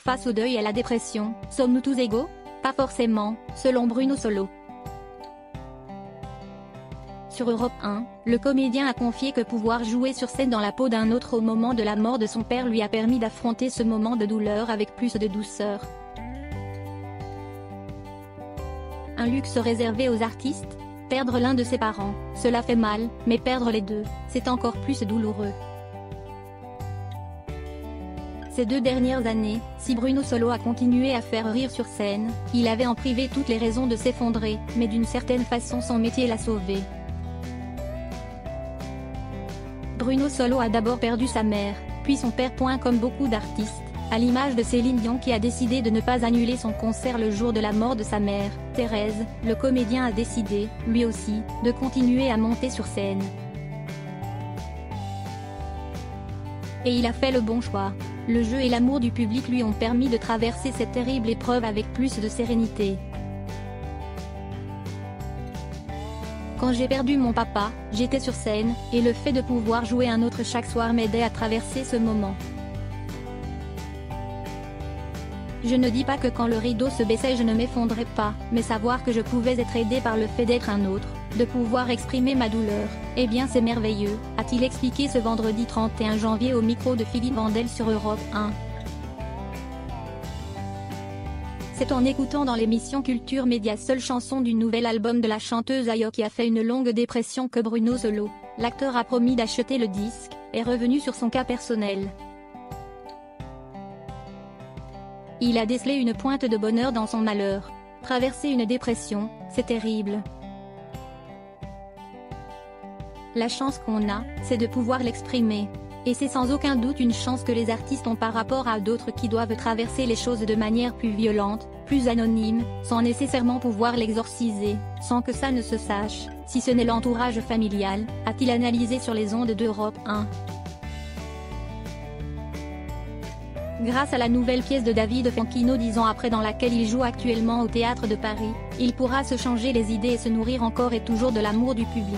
Face au deuil et à la dépression, sommes-nous tous égaux? Pas forcément, selon Bruno Solo. Sur Europe 1, le comédien a confié que pouvoir jouer sur scène dans la peau d'un autre au moment de la mort de son père lui a permis d'affronter ce moment de douleur avec plus de douceur. Un luxe réservé aux artistes? Perdre l'un de ses parents, cela fait mal, mais perdre les deux, c'est encore plus douloureux. Ces 2 dernières années, si Bruno Solo a continué à faire rire sur scène, il avait en privé toutes les raisons de s'effondrer, mais d'une certaine façon son métier l'a sauvé. Bruno Solo a d'abord perdu sa mère, puis son père. Comme beaucoup d'artistes, à l'image de Céline Dion qui a décidé de ne pas annuler son concert le jour de la mort de sa mère, Thérèse, le comédien a décidé, lui aussi, de continuer à monter sur scène. Et il a fait le bon choix. Le jeu et l'amour du public lui ont permis de traverser cette terrible épreuve avec plus de sérénité. Quand j'ai perdu mon papa, j'étais sur scène, et le fait de pouvoir jouer un autre chaque soir m'aidait à traverser ce moment. Je ne dis pas que quand le rideau se baissait je ne m'effondrais pas, mais savoir que je pouvais être aidé par le fait d'être un autre, de pouvoir exprimer ma douleur, eh bien c'est merveilleux, a-t-il expliqué ce vendredi 31 janvier au micro de Philippe Vandel sur Europe 1. C'est en écoutant dans l'émission Culture Média seule chanson du nouvel album de la chanteuse Ayo qui a fait une longue dépression que Bruno Solo, l'acteur a promis d'acheter le disque, est revenu sur son cas personnel. Il a décelé une pointe de bonheur dans son malheur. Traverser une dépression, c'est terrible. La chance qu'on a, c'est de pouvoir l'exprimer. Et c'est sans aucun doute une chance que les artistes ont par rapport à d'autres qui doivent traverser les choses de manière plus violente, plus anonyme, sans nécessairement pouvoir l'exorciser, sans que ça ne se sache, si ce n'est l'entourage familial, a-t-il analysé sur les ondes d'Europe 1. Grâce à la nouvelle pièce de David Franquino 10 ans après dans laquelle il joue actuellement au Théâtre de Paris, il pourra se changer les idées et se nourrir encore et toujours de l'amour du public.